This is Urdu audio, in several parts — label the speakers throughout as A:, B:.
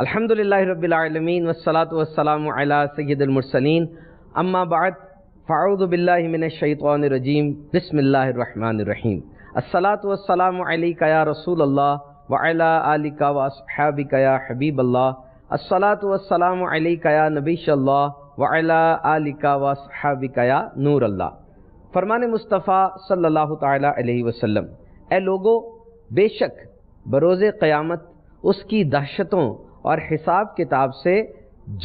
A: الحمدللہ رب العالمین والصلاة والسلام علی سید المرسلین اما بعد فاعوذ باللہ من الشیطان الرجیم بسم اللہ الرحمن الرحیم الصلاة والسلام علیک یا رسول اللہ وعلی آلک واصحابک یا حبیب اللہ الصلاة والسلام علیک یا نبی اللہ وعلی آلک واصحابک یا نور اللہ۔ فرمان مصطفیٰ صلی اللہ تعالی علیہ وسلم، اے لوگو، بے شک بروز قیامت اس کی دہشتوں اور حساب کتاب سے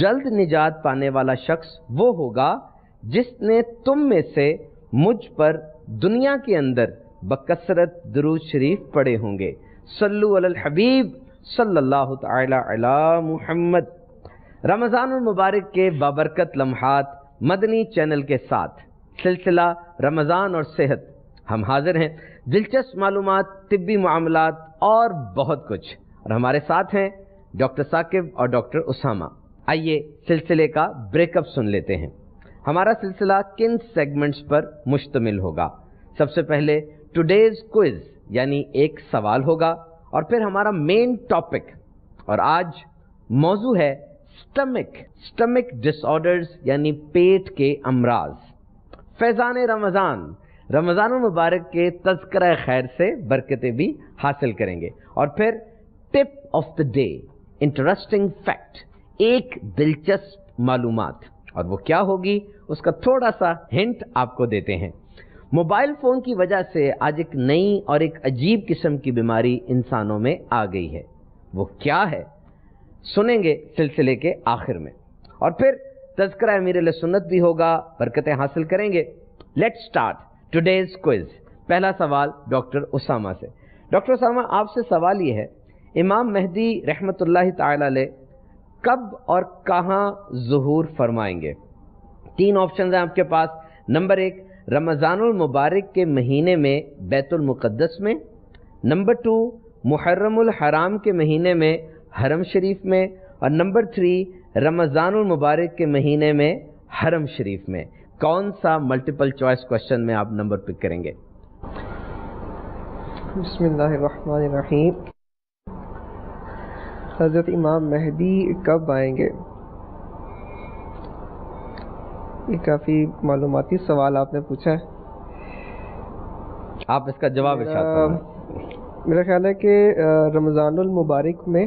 A: جلد نجات پانے والا شخص وہ ہوگا جس نے تم میں سے مجھ پر دنیا کے اندر بکثرت درود شریف پڑھے ہوں گے۔ صلو علی الحبیب صلی اللہ تعالی علی محمد۔ رمضان المبارک کے بابرکت لمحات مدنی چینل کے ساتھ سلسلہ رمضان اور صحت ہم حاضر ہیں، دلچسپ معلومات، طبی معاملات اور بہت کچھ، اور ہمارے ساتھ ہیں ڈاکٹر ثاقب اور ڈاکٹر اسامہ۔ آئیے سلسلے کا بریک اپ سن لیتے ہیں۔ ہمارا سلسلہ کن سیگمنٹس پر مشتمل ہوگا؟ سب سے پہلے ٹوڈیز کوئز یعنی ایک سوال ہوگا، اور پھر ہمارا مین ٹاپک، اور آج موضوع ہے سٹمک ڈس آرڈرز یعنی پیٹ کے امراض۔ فیضان رمضان المبارک کے تذکرہ خیر سے برکتیں بھی حاصل کریں گے، اور پھر tip of the day, interesting fact, ایک دلچسپ معلومات، اور وہ کیا ہوگی اس کا تھوڑا سا ہنٹ آپ کو دیتے ہیں۔ موبائل فون کی وجہ سے آج ایک نئی اور ایک عجیب قسم کی بیماری انسانوں میں آ گئی ہے، وہ کیا ہے سنیں گے سلسلے کے آخر میں، اور پھر تذکرہ امیر اہل سنت بھی ہوگا، برکتیں حاصل کریں گے۔ Let's start today's quiz. پہلا سوال ڈاکٹر اسامہ سے۔ ڈاکٹر اسامہ، آپ سے سوال یہ ہے، امام مہدی رحمۃ اللہ تعالی علیہ کب اور کہاں ظہور فرمائیں گے؟ تین آپشنز ہیں آپ کے پاس۔ نمبر 1، رمضان المبارک کے مہینے میں بیت المقدس میں۔ نمبر 2، محرم الحرام کے مہینے میں حرم شریف میں۔ اور نمبر 3، رمضان المبارک کے مہینے میں حرم شریف میں۔ کون سا ملٹیپل چوائس کوشچن میں آپ نمبر پک کریں گے؟
B: بسم اللہ الرحمن الرحیم۔ حضرت امام مہدی کب آئیں گے؟ یہ کافی معلوماتی سوال آپ نے پوچھا ہے،
A: آپ اس کا جواب ارشاد فرمائیں۔
B: میرا خیال ہے کہ رمضان المبارک میں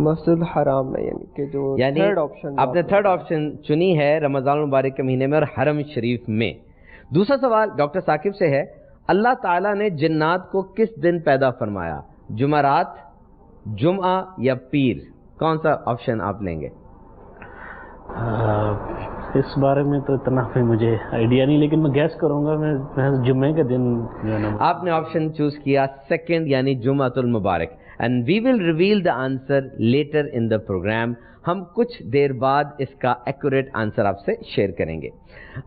B: مسجد الحرام میں، یعنی کہ جو تھرڈ آپشن
A: آپ نے تھرڈ آپشن چنی ہے، رمضان المبارک کے مہینے میں اور حرم شریف میں۔ دوسرا سوال ڈاکٹر ثاقب سے ہے، اللہ تعالیٰ نے جنات کو کس دن پیدا فرمایا؟ جمعرات، جمعہ یا پیر؟ کون سا آپشن آپ لیں گے؟
C: اس بارے میں تو اتنا بھی مجھے آئیڈیا نہیں، لیکن میں گیس کروں گا، میں جمعے کے دن جو ہے نا۔ آپ
A: نے آپشن چوز کیا سیکنڈ یعنی جمعۃ المبارک، and we will reveal the answer later in the programme. ہم کچھ دیر بعد اس کا ایکوریٹ آنسر آپ سے شیئر کریں گے۔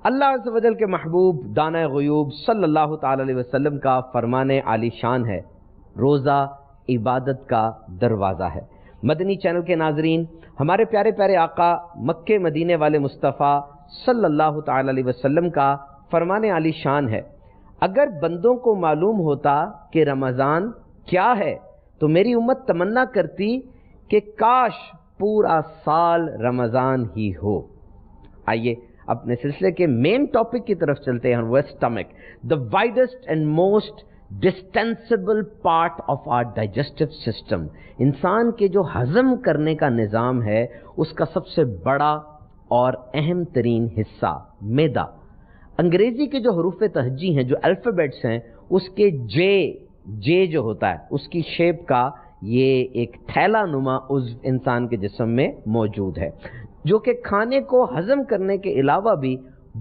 A: اللہ عز و جل کے محبوب دانۂ غیوب صلی اللہ تعالی علیہ وسلم کا فرمان عالی شان ہے، روزہ عبادت کا دروازہ ہے۔ مدنی چینل کے ناظرین، ہمارے پیارے پیارے آقا مکے مدینے والے مصطفیٰ صلی اللہ تعالی علیہ وسلم کا فرمان عالی شان ہے، اگر بندوں کو معلوم ہوتا کہ رمضان کیا ہے تو میری امت تمنا کرتی کہ کاش پورا سال رمضان ہی ہو۔ آئیے اپنے سلسلے کے مین ٹاپک کی طرف چلتے ہیں، وہ stomach, the widest and most distensible part of our digestive system. انسان کے جو ہضم کرنے کا نظام ہے اس کا سب سے بڑا اور اہم ترین حصہ معدہ۔ انگریزی کے جو حروف تہجی ہیں، جو الفابیٹس ہیں، اس کے جے جو ہوتا ہے اس کی شیپ کا یہ ایک تھیلا نما عضو انسان کے جسم میں موجود ہے، جو کہ کھانے کو ہضم کرنے کے علاوہ بھی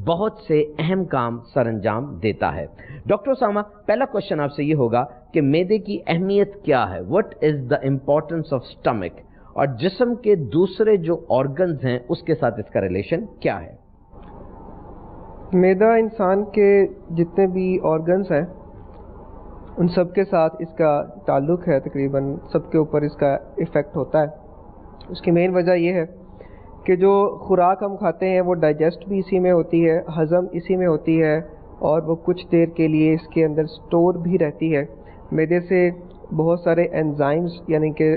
A: بہت سے اہم کام سر انجام دیتا ہے۔ ڈاکٹر اسامہ، پہلا کوشچن آپ سے یہ ہوگا کہ معدے کی اہمیت کیا ہے؟ What is the importance of stomach, اور جسم کے دوسرے جو آرگنز ہیں اس کے ساتھ اس کا ریلیشن کیا ہے؟
B: معدہ انسان کے جتنے بھی آرگنز ہیں ان سب کے ساتھ اس کا تعلق ہے، تقریباً سب کے اوپر اس کا ایفیکٹ ہوتا ہے۔ اس کی مین وجہ یہ ہے کہ جو خوراک ہم کھاتے ہیں وہ ڈائجسٹ بھی اسی میں ہوتی ہے، ہضم اسی میں ہوتی ہے، اور وہ کچھ دیر کے لیے اس کے اندر سٹور بھی رہتی ہے۔ معدے سے بہت سارے انزائمز یعنی کہ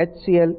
B: HCl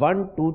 A: 1 to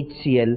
A: HCl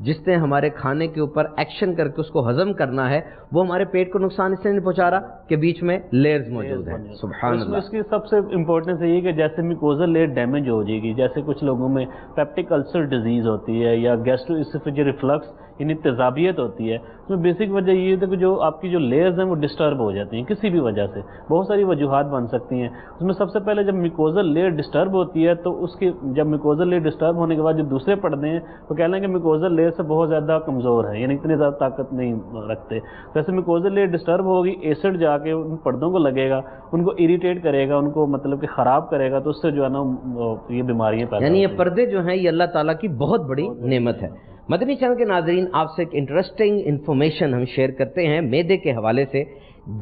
A: جس نے ہمارے کھانے کے اوپر ایکشن کر کے اس کو ہضم کرنا ہے، وہ ہمارے پیٹ کو نقصان اس لیے نہیں پہنچا رہا کہ بیچ میں لیئرز موجود ہیں. سبحان اللہ.
C: اس کی سب سے امپورٹنس یہ ہے کہ جیسے میکوزل لیئر ڈیمیج ہو جائے گی، جیسے کچھ لوگوں میں پیپٹک السر ڈیزیز ہوتی ہے یا گیسٹرو اسوفیجل ریفلکس یعنی تیزابیت ہوتی ہے، اس میں بیسک وجہ یہ ہے کہ جو آپ کی جو لیئرز ہیں وہ ڈسٹرب ہو جاتی ہیں کسی بھی وجہ سے. بہت ساری وجوہات بن سکتی ہیں. اس میں سب سے پہلے جب میکوزل لیئر ڈسٹرب ہوتی ہے تو اس کی جب میکوزل لیئر ڈسٹرب ہونے کے بعد جو دوسرے پردے ہیں وہ کہہ لیں کہ میکوزل لیئر سے بہت زیادہ کمزور ہے، یعنی اتنی زیادہ طاقت نہیں رکھتے. جیسے میکوزل لیئر ڈسٹرب ہوگی، ایسڈ جا کے ان پردوں کو لگے گا، ان کو اریٹیٹ کرے گا، ان کو مطلب کہ خراب کرے گا، تو اس سے جو ہے نا یہ بیماریاں پیدا
A: یعنی یہ پردے جو ہیں یہ اللہ تعالیٰ کی بہت بڑی نعمت ہے. مدنی چینل کے ناظرین، آپ سے ایک انٹرسٹنگ انفارمیشن ہم شیئر کرتے ہیں میدے کے حوالے سے.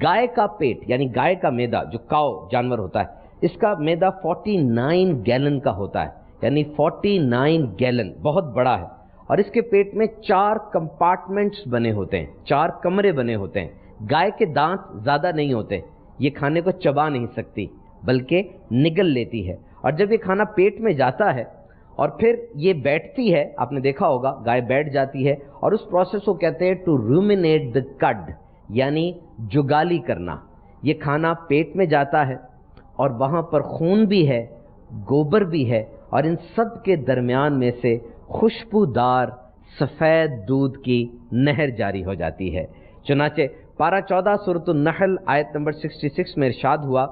A: گائے کا پیٹ یعنی گائے کا میدا جو کاؤ جانور ہوتا ہے، اس کا میدا 49 گیلن کا ہوتا ہے، یعنی 49 گیلن بہت بڑا ہے. اور اس کے پیٹ میں 4 کمپارٹمنٹس بنے ہوتے ہیں، 4 کمرے بنے ہوتے ہیں. گائے کے دانت زیادہ نہیں ہوتے، یہ کھانے کو چبا نہیں سکتی بلکہ نگل لیتی ہے. اور جب یہ کھانا پیٹ میں جاتا ہے اور پھر یہ بیٹھتی ہے، آپ نے دیکھا ہوگا گائے بیٹھ جاتی ہے اور اس پروسیس کو کہتے ہیں ٹو رومینیٹ دی کڈ، یعنی جگالی کرنا. یہ کھانا پیٹ میں جاتا ہے اور وہاں پر خون بھی ہے، گوبر بھی ہے، اور ان سب کے درمیان میں سے خوشبودار سفید دودھ کی نہر جاری ہو جاتی ہے. چنانچہ پارہ 14 سورۃ النحل آیت نمبر 66 میں ارشاد ہوا،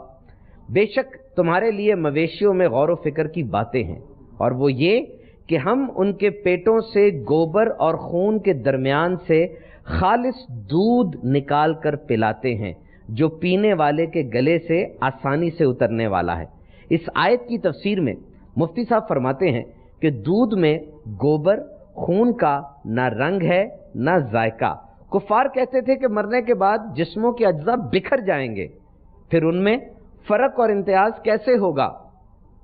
A: بے شک تمہارے لیے مویشیوں میں غور و فکر کی باتیں ہیں، اور وہ یہ کہ ہم ان کے پیٹوں سے گوبر اور خون کے درمیان سے خالص دودھ نکال کر پلاتے ہیں جو پینے والے کے گلے سے آسانی سے اترنے والا ہے. اس آیت کی تفسیر میں مفتی صاحب فرماتے ہیں کہ دودھ میں گوبر خون کا نہ رنگ ہے نہ ذائقہ. کفار کہتے تھے کہ مرنے کے بعد جسموں کے اجزاء بکھر جائیں گے، پھر ان میں فرق اور امتیاز کیسے ہوگا؟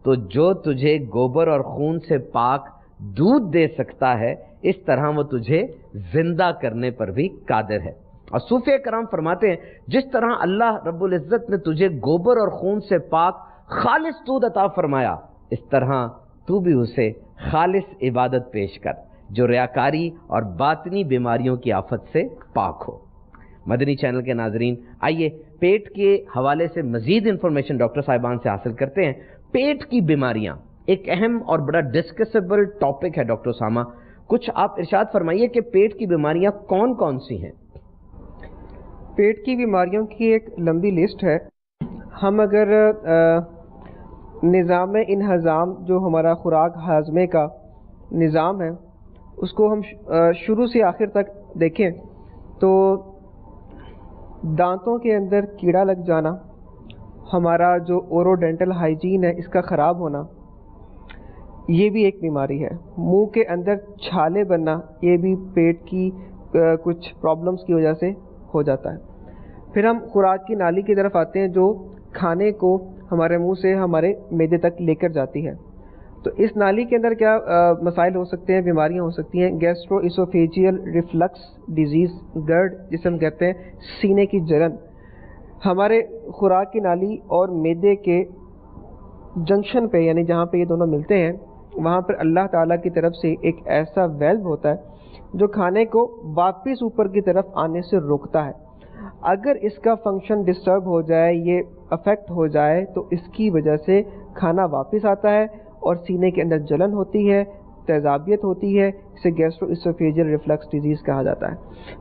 A: تو جو تجھے گوبر اور خون سے پاک دودھ دے سکتا ہے، اس طرح وہ تجھے زندہ کرنے پر بھی قادر ہے. اور صوفیہ کرام فرماتے ہیں جس طرح اللہ رب العزت نے تجھے گوبر اور خون سے پاک خالص دودھ عطا فرمایا، اس طرح تو بھی اسے خالص عبادت پیش کر جو ریاکاری اور باطنی بیماریوں کی آفت سے پاک ہو. مدنی چینل کے ناظرین، آئیے پیٹ کے حوالے سے مزید انفارمیشن ڈاکٹر صاحبان سے حاصل کرتے ہیں. پیٹ کی بیماریاں ایک اہم اور بڑا ڈسکسیبل ٹاپک ہے. ڈاکٹر اسامہ، کچھ آپ ارشاد فرمائیے کہ پیٹ کی بیماریاں کون کون سی ہیں؟
B: پیٹ کی بیماریوں کی ایک لمبی لسٹ ہے. ہم اگر نظام انہضام جو ہمارا خوراک ہاضمے کا نظام ہے اس کو ہم شروع سے آخر تک دیکھیں تو دانتوں کے اندر کیڑا لگ جانا، ہمارا جو اورو ڈینٹل ہائیجین ہے اس کا خراب ہونا، یہ بھی ایک بیماری ہے. منہ کے اندر چھالے بننا، یہ بھی پیٹ کی کچھ پرابلمس کی وجہ سے ہو جاتا ہے. پھر ہم خوراک کی نالی کی طرف آتے ہیں جو کھانے کو ہمارے منہ سے ہمارے معدے تک لے کر جاتی ہے. تو اس نالی کے اندر کیا مسائل ہو سکتے ہیں، بیماریاں ہو سکتی ہیں. گیسٹرو اسوفیجیل ریفلکس ڈیزیز، گرڈ جسے ہم کہتے ہیں سینے کی جلن. ہمارے خوراک کی نالی اور معدے کے جنکشن پہ، یعنی جہاں پہ یہ دونوں ملتے ہیں، وہاں پر اللہ تعالیٰ کی طرف سے ایک ایسا ویلو ہوتا ہے جو کھانے کو واپس اوپر کی طرف آنے سے روکتا ہے. اگر اس کا فنکشن ڈسٹرب ہو جائے، یہ افیکٹ ہو جائے، تو اس کی وجہ سے کھانا واپس آتا ہے اور سینے کے اندر جلن ہوتی ہے، تیزابیت ہوتی ہے، اسے گیسٹرو اسوفیجیل ریفلکس ڈیزیز کہا جاتا ہے.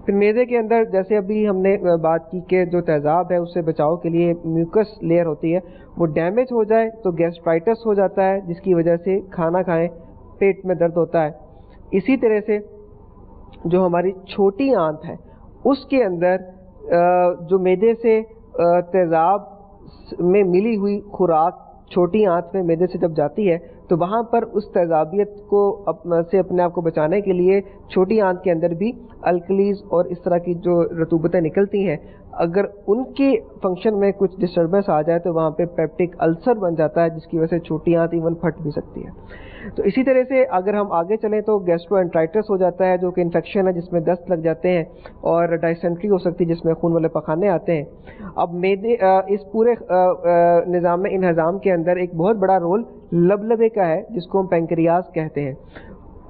B: پھر معدے کے اندر جیسے ابھی ہم نے بات کی کہ جو تیزاب ہے اس سے بچاؤ کے لیے میوکس لیئر ہوتی ہے، وہ ڈیمیج ہو جائے تو گیسٹرائٹس ہو جاتا ہے جس کی وجہ سے کھانا کھائیں پیٹ میں درد ہوتا ہے. اسی طرح سے جو ہماری چھوٹی آنت ہے اس کے اندر جو معدے سے تیزاب میں ملی ہوئی خوراک چھوٹی آنت میں معدے سے جب جاتی ہے تو وہاں پر اس تیزابیت کو سے اپنے آپ کو بچانے کے لیے چھوٹی آنت کے اندر بھی الکلیز اور اس طرح کی جو رطوبتیں نکلتی ہیں، اگر ان کے فنکشن میں کچھ ڈسٹربنس آ جائے تو وہاں پہ پیپٹک السر بن جاتا ہے جس کی وجہ سے چھوٹی آنت ایون پھٹ بھی سکتی ہے. تو اسی طرح سے اگر ہم آگے چلیں تو گیسٹرو انٹرائٹس ہو جاتا ہے جو کہ انفیکشن ہے جس میں دست لگ جاتے ہیں، اور ڈائسنٹری ہو سکتی ہے جس میں خون والے پخانے آتے ہیں. اب معدے اس پورے نظام انہضام کے اندر ایک بہت بڑا رول لبلبے کا ہے جس کو ہم پینکریاز کہتے ہیں.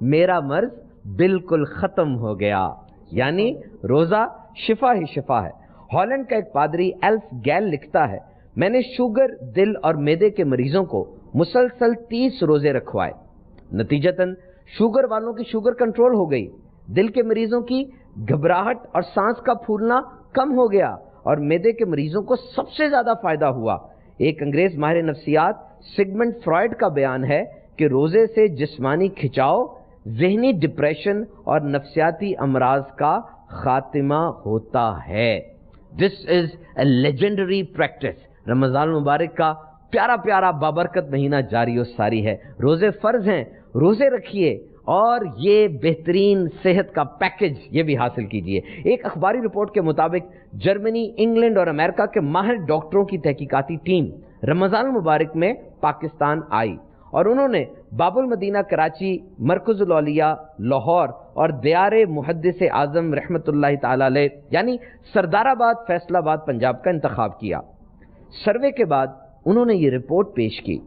A: میرا مرض بالکل ختم ہو گیا. یعنی روزہ شفا ہی شفا ہے. ہالینڈ کا ایک پادری ایلف گیل لکھتا ہے میں نے شوگر، دل اور معدے کے مریضوں کو مسلسل 30 روزے رکھوائے. نتیجتاً شوگر والوں کی شوگر کنٹرول ہو گئی، دل کے مریضوں کی گھبراہٹ اور سانس کا پھولنا کم ہو گیا اور معدے کے مریضوں کو سب سے زیادہ فائدہ ہوا. ایک انگریز ماہر نفسیات سگمنڈ فرائڈ کا بیان ہے کہ روزے سے جسمانی کھچاؤ، ذہنی ڈپریشن اور نفسیاتی امراض کا خاتمہ ہوتا ہے. دس از اے لیجنڈری پریکٹس. رمضان المبارک کا پیارا پیارا بابرکت مہینہ جاری و ساری ہے. روزے فرض ہیں، روزے رکھیے اور یہ بہترین صحت کا پیکج یہ بھی حاصل کیجئے. ایک اخباری رپورٹ کے مطابق جرمنی، انگلینڈ اور امریکہ کے ماہر ڈاکٹروں کی تحقیقاتی ٹیم رمضان المبارک میں پاکستان آئی اور انہوں نے باب المدینہ کراچی، مرکز الاولیاء لاہور اور دیار محدث اعظم رحمۃ اللہ تعالی علیہ یعنی سردار آباد فیصل آباد پنجاب کا انتخاب کیا. سروے کے بعد انہوں نے یہ رپورٹ پیش کی.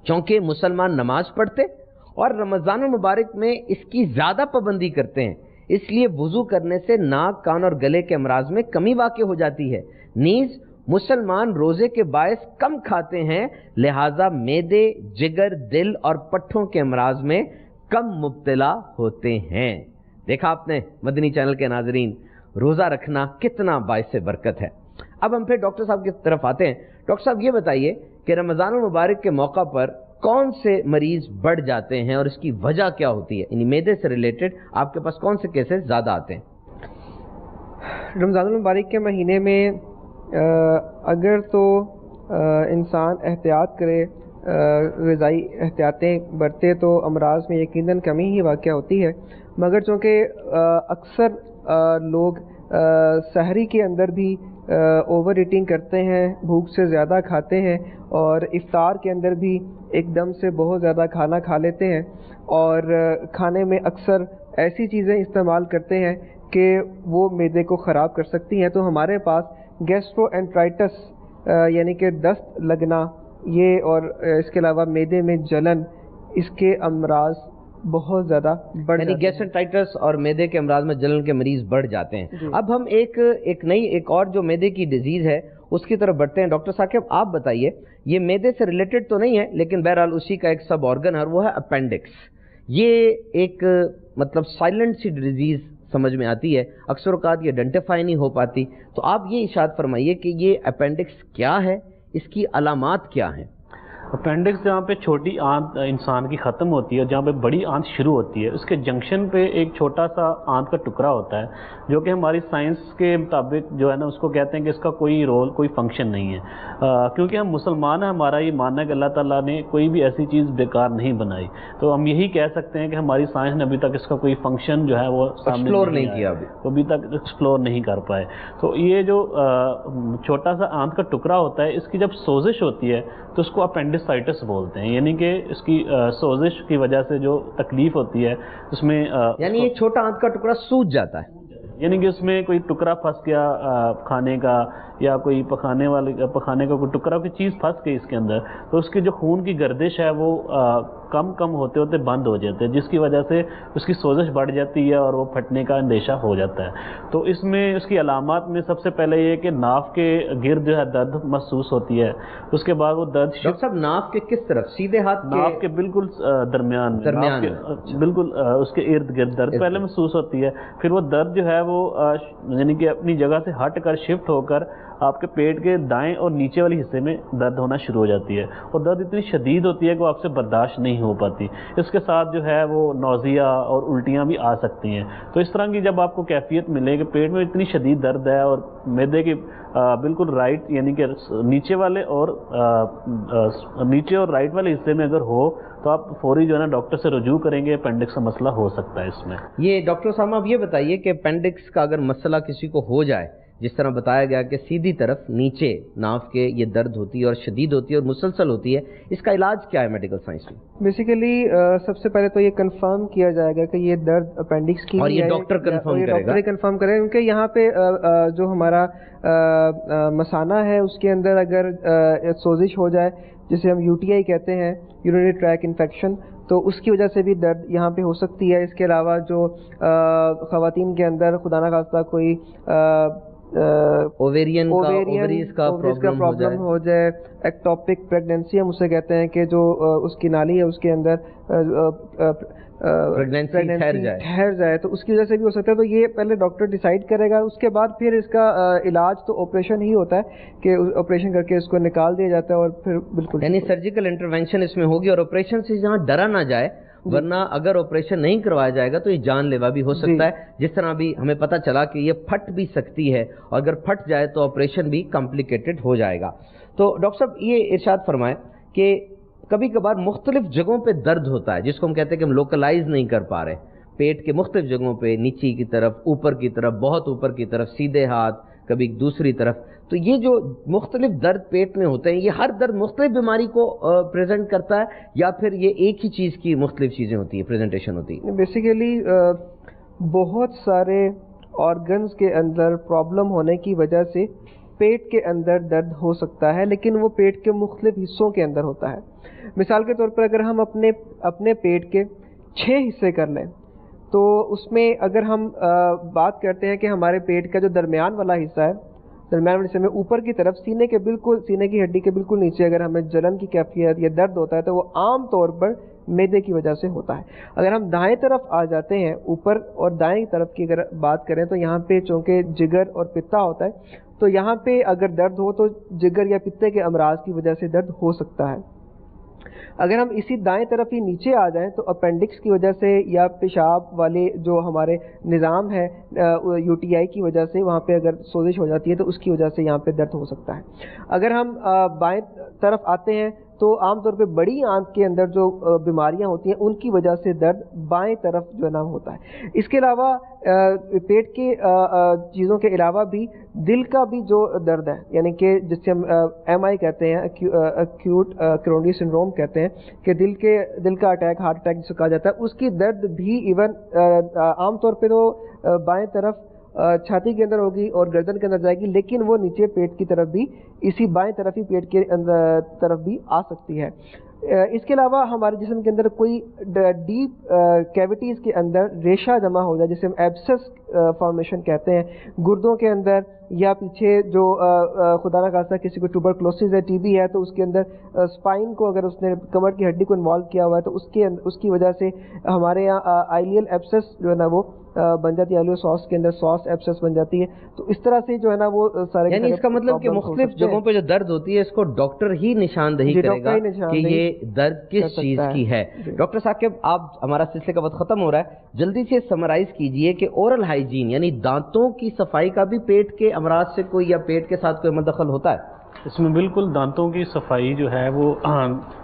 A: چونکہ مسلمان نماز پڑھتے اور رمضان المبارک میں اس کی زیادہ پابندی کرتے ہیں، اس لیے وضو کرنے سے ناک، کان اور گلے کے امراض میں کمی واقع ہو جاتی ہے. نیز مسلمان روزے کے باعث کم کھاتے ہیں، لہٰذا معدے، جگر، دل اور پٹھوں کے امراض میں کم مبتلا ہوتے ہیں. دیکھا آپ نے مدنی چینل کے ناظرین، روزہ رکھنا کتنا باعث برکت ہے. اب ہم پھر ڈاکٹر صاحب کی طرف آتے ہیں. ڈاکٹر صاحب یہ بتائیے کہ رمضان المبارک کے موقع پر کون سے مریض بڑھ جاتے ہیں اور اس کی وجہ کیا ہوتی ہے؟ یعنی معدے سے ریلیٹڈ آپ کے پاس کون سے کیسز زیادہ آتے ہیں؟
B: رمضان المبارک کے مہینے میں اگر تو انسان احتیاط کرے، غذائی احتیاطیں برتے تو امراض میں یقیناً کمی ہی واقع ہوتی ہے. مگر چونکہ اکثر لوگ سحری کے اندر بھی اوور ایٹنگ کرتے ہیں، بھوک سے زیادہ کھاتے ہیں اور افطار کے اندر بھی ایک دم سے بہت زیادہ کھانا کھا لیتے ہیں اور کھانے میں اکثر ایسی چیزیں استعمال کرتے ہیں کہ وہ معدے کو خراب کر سکتی ہیں. تو ہمارے پاس گیسٹرو انٹرائٹس یعنی کہ دست لگنا یہ اور اس کے علاوہ معدے میں جلن، اس کے امراض بہت زیادہ بڑھ
A: یعنی گیسٹرائٹس اور معدے کے امراض میں جلن کے مریض بڑھ جاتے ہیں. اب ہم ایک اور جو معدے کی ڈیزیز ہے اس کی طرف بڑھتے ہیں. ڈاکٹر ثاقب آپ بتائیے، یہ معدے سے ریلیٹڈ تو نہیں ہے لیکن بہرحال اسی کا ایک سب آرگن ہے اور وہ ہے اپینڈکس. یہ ایک مطلب سائلنٹ سی ڈیزیز سمجھ میں آتی ہے، اکثر اوقات یہ آئیڈینٹیفائی نہیں ہو پاتی. تو آپ یہ ارشاد فرمائیے کہ یہ اپینڈکس کیا ہے، اس کی علامات کیا ہیں؟
C: اپینڈکس جہاں پہ چھوٹی آنت انسان کی ختم ہوتی ہے اور جہاں پہ بڑی آنت شروع ہوتی ہے، اس کے جنکشن پہ ایک چھوٹا سا آنت کا ٹکڑا ہوتا ہے جو کہ ہماری سائنس کے مطابق جو ہے نا اس کو کہتے ہیں کہ اس کا کوئی رول، کوئی فنکشن نہیں ہے. کیونکہ ہم مسلمان ہیں، ہمارا یہ ماننا ہے کہ اللہ تعالیٰ نے کوئی بھی ایسی چیز بیکار نہیں بنائی. تو ہم یہی کہہ سکتے ہیں کہ ہماری سائنس نے ابھی تک اس کا کوئی فنکشن جو ہے وہ
A: ایکسپلور نہیں کیا،
C: ابھی تک ایکسپلور نہیں کر پائے. تو یہ جو چھوٹا سا آنت کا ٹکڑا ہوتا ہے، اس کی جب سوزش ہوتی ہے تو اس کو اپینڈسائٹس بولتے ہیں. یعنی کہ اس کی سوزش کی وجہ سے جو تکلیف ہوتی ہے اس میں
A: یعنی ایک چھوٹا آنت کا ٹکڑا سوج جاتا ہے،
C: یعنی کہ اس میں کوئی ٹکڑا پھنس گیا کھانے کا یا کوئی پکانے کا کوئی ٹکڑا، کوئی چیز پھنس گئی اس کے اندر، تو اس کی جو خون کی گردش ہے وہ کم ہوتے ہوتے بند ہو جاتے ہیں، جس کی وجہ سے اس کی سوزش بڑھ جاتی ہے اور وہ پھٹنے کا اندیشہ ہو جاتا ہے. تو اس میں اس کی علامات میں سب سے پہلے یہ کہ ناف کے گرد جو ہے درد محسوس ہوتی ہے. اس کے بعد وہ درد
A: ڈاکٹر صاحب ناف کے کس طرف؟ سیدھے ہاتھ
C: ناف کے بالکل درمیان بالکل اس کے ارد گرد درد پہلے محسوس ہوتی ہے. پھر وہ درد جو ہے وہ یعنی کہ اپنی جگہ سے ہٹ کر شفٹ ہو کر آپ کے پیٹ کے دائیں اور نیچے والی حصے میں درد ہونا شروع ہو جاتی ہے اور درد اتنی شدید ہوتی ہے کہ وہ آپ سے برداشت نہیں ہو پاتی. اس کے ساتھ جو ہے وہ نوزیا اور الٹیاں بھی آ سکتی ہیں. تو اس طرح کی جب آپ کو کیفیت ملے کہ پیٹ میں اتنی شدید درد ہے اور معدے کی بالکل رائٹ یعنی کہ نیچے اور رائٹ والے حصے میں اگر ہو تو آپ فوری جو ہے نا ڈاکٹر سے رجوع کریں گے. اپینڈکس کا مسئلہ ہو سکتا ہے اس میں.
A: یہ ڈاکٹر صاحب آپ یہ بتائیے کہ اپینڈکس کا اگر مسئلہ کسی کو ہو جائے، جس طرح بتایا گیا کہ سیدھی طرف نیچے ناف کے یہ درد ہوتی ہے اور شدید ہوتی ہے اور مسلسل ہوتی ہے، اس کا علاج کیا ہے میڈیکل سائنس میں؟
B: بیسیکلی سب سے پہلے تو یہ کنفرم کیا جائے گا کہ یہ درد اپینڈکس کی
A: اور یہ ڈاکٹر کنفرم
B: کرے کیونکہ یہاں پہ جو ہمارا مثانہ ہے اس کے اندر اگر سوزش ہو جائے، جسے ہم UTI کہتے ہیں، یورینری ٹریک انفیکشن، تو اس کی وجہ سے بھی درد یہاں پہ ہو سکتی ہے. اس کے علاوہ جو خواتین کے اندر خدا نہ خواستہ کوئی
A: اوویریز کا
B: پرابلم ہو جائے, ایکٹوپک پریگنینسی ہم اسے کہتے ہیں کہ جو اس کی نالی ہے اس کے اندر
A: پریگنینسی
B: ٹھہر جائے, تو اس کی وجہ سے بھی ہو سکتا ہے. تو یہ پہلے ڈاکٹر ڈیسائیڈ کرے گا, اس کے بعد پھر اس کا علاج تو آپریشن ہی ہوتا ہے کہ آپریشن کر کے اس کو نکال دیا جاتا ہے اور پھر بالکل
A: یعنی سرجیکل انٹروینشن اس میں ہوگی, اور آپریشن سے جہاں ڈرا نہ جائے, ورنہ اگر آپریشن نہیں کروایا جائے گا تو یہ جان لیوا بھی ہو سکتا ہے. جس طرح بھی ہمیں پتہ چلا کہ یہ پھٹ بھی سکتی ہے, اور اگر پھٹ جائے تو آپریشن بھی کمپلیکیٹڈ ہو جائے گا. تو ڈاکٹر صاحب یہ ارشاد فرمائیں کہ کبھی کبھار مختلف جگہوں پہ درد ہوتا ہے جس کو ہم کہتے ہیں کہ ہم لوکلائز نہیں کر پا رہے, پیٹ کے مختلف جگہوں پہ, نیچی کی طرف, اوپر کی طرف, بہت اوپر کی طرف, سیدھے ہاتھ, کبھی دوسری طرف. تو یہ جو مختلف درد پیٹ میں ہوتے ہیں, یہ ہر درد مختلف بیماری کو پریزنٹ کرتا ہے یا پھر یہ ایک ہی چیز کی مختلف چیزیں ہوتی ہیں, پریزنٹیشن ہوتی ہے؟
B: بیسیکلی بہت سارے آرگنز کے اندر پرابلم ہونے کی وجہ سے پیٹ کے اندر درد ہو سکتا ہے, لیکن وہ پیٹ کے مختلف حصوں کے اندر ہوتا ہے. مثال کے طور پر اگر ہم اپنے پیٹ کے 6 حصے کر لیں تو اس میں اگر ہم بات کرتے ہیں کہ ہمارے پیٹ کا جو درمیان والا حصہ ہے, درمیان والے حصے میں اوپر کی طرف سینے کی ہڈی کے بالکل نیچے اگر ہمیں جلن کی کیفیت یا درد ہوتا ہے تو وہ عام طور پر معدے کی وجہ سے ہوتا ہے. اگر ہم دائیں طرف آ جاتے ہیں اوپر اور دائیں طرف کی اگر بات کریں تو یہاں پہ چونکہ جگر اور پتا ہوتا ہے, تو یہاں پہ اگر درد ہو تو جگر یا پتے کے امراض کی وجہ سے درد ہو سکتا ہے. اگر ہم اسی دائیں طرف ہی نیچے آ جائیں تو اپینڈکس کی وجہ سے یا پیشاب والے جو ہمارے نظام ہے یو ٹی آئی کی وجہ سے وہاں پہ اگر سوزش ہو جاتی ہے تو اس کی وجہ سے یہاں پہ درد ہو سکتا ہے. اگر ہم بائیں طرف آتے ہیں تو عام طور پہ بڑی آنت کے اندر جو بیماریاں ہوتی ہیں ان کی وجہ سے درد بائیں طرف جو ہے نا ہوتا ہے. اس کے علاوہ پیٹ کے چیزوں کے علاوہ بھی دل کا بھی جو درد ہے, یعنی کہ جس سے ہم ایم آئی کہتے ہیں, ایکیوٹ کرونری سنڈروم کہتے ہیں, کہ دل کا اٹیک, ہارٹ اٹیک جسے کہا جاتا ہے, اس کی درد بھی ایون عام طور پہ تو بائیں طرف چھاتی کے اندر ہوگی اور گردن کے اندر جائے گی, لیکن وہ نیچے پیٹ کی طرف بھی اسی بائیں طرف ہی پیٹ کے طرف بھی آ سکتی ہے. اس کے علاوہ ہمارے جسم کے اندر کوئی ڈیپ کیوٹیز کے اندر ریشہ جمع ہو جائے جسے ہم ایبسس فارمیشن کہتے ہیں, گردوں کے اندر یا پیچھے جو خدا نہ خواستہ کسی کو ٹوبرکلوسس ہے, ٹی بی ہے, تو اس کے اندر اسپائن کو اگر اس نے کمر کی ہڈی کو انوالو کیا ہوا ہے تو اس کی وجہ سے ہمارے یہاں آئلیل ایبسس جو ہے نا وہ بن جاتی ہے, آئلیو ساس کے اندر ساس ایبسس بن جاتی ہے. تو اس طرح سے جو ہے نا وہ سارے,
A: یعنی اس کا مطلب کہ مختلف جگہوں پہ جو درد ہوتی ہے اس کو ڈاکٹر ہی نشاندہی کرے گا کہ یہ درد کس چیز کی ہے. ڈاکٹر ثاقب, آپ ہمارا سلسلے کا وقت ختم ہو رہا ہے, جلدی سے سمرائز کیجئے کہ اورل ہائیجین یعنی دانتوں کی صفائی کا بھی پیٹ کے امراض سے کوئی یا پیٹ کے ساتھ کوئی مدخل ہوتا ہے؟
C: اس میں بالکل دانتوں کی صفائی جو ہے وہ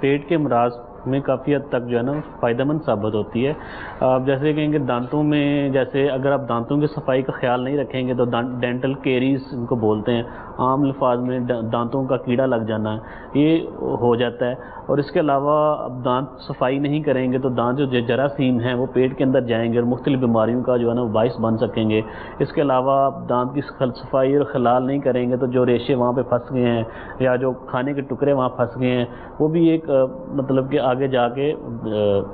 C: پیٹ کے امراض میں کافی حد تک جو ہے نا فائدہ مند ثابت ہوتی ہے. آپ جیسے کہیں گے دانتوں میں, جیسے اگر آپ دانتوں کی صفائی کا خیال نہیں رکھیں گے تو ڈینٹل کیریز ان کو بولتے ہیں, عام الفاظ میں دانتوں کا کیڑا لگ جانا, یہ ہو جاتا ہے. اور اس کے علاوہ اب دانت صفائی نہیں کریں گے تو دانت جو جراثیم ہیں وہ پیٹ کے اندر جائیں گے اور مختلف بیماریوں کا جو ہے نا وہ باعث بن سکیں گے. اس کے علاوہ دانت کی صفائی اور خلال نہیں کریں گے تو جو ریشے وہاں پہ پھنس گئے ہیں یا جو کھانے کے ٹکڑے وہاں پھنس گئے ہیں وہ بھی ایک مطلب کہ آگے جا کے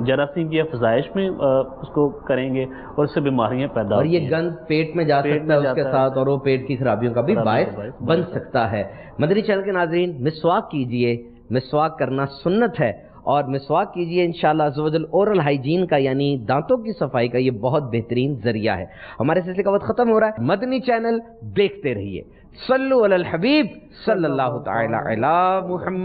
C: جراثیم کی افزائش میں اس کو کریں گے اور اس سے بیماریاں پیدا
A: اور یہ گند پیٹ میں جا سکتا ہے اس کے ساتھ, اور وہ پیٹ کی خرابیوں کا بھی باعث بن سکتا ہے. مدنی چینل کے ناظرین, مسواک کیجئے, مسواک کرنا سنت ہے, اور مسواک کیجئے انشاءاللہ عز و جل. اورل ہائیجین کا یعنی دانتوں کی صفائی کا یہ بہت بہترین ذریعہ ہے. ہمارے سلسلے کا وقت ختم ہو رہا ہے. مدنی چینل دیکھتے رہیے. صلو علی الحبیب صلی اللہ تعالی علی محمد.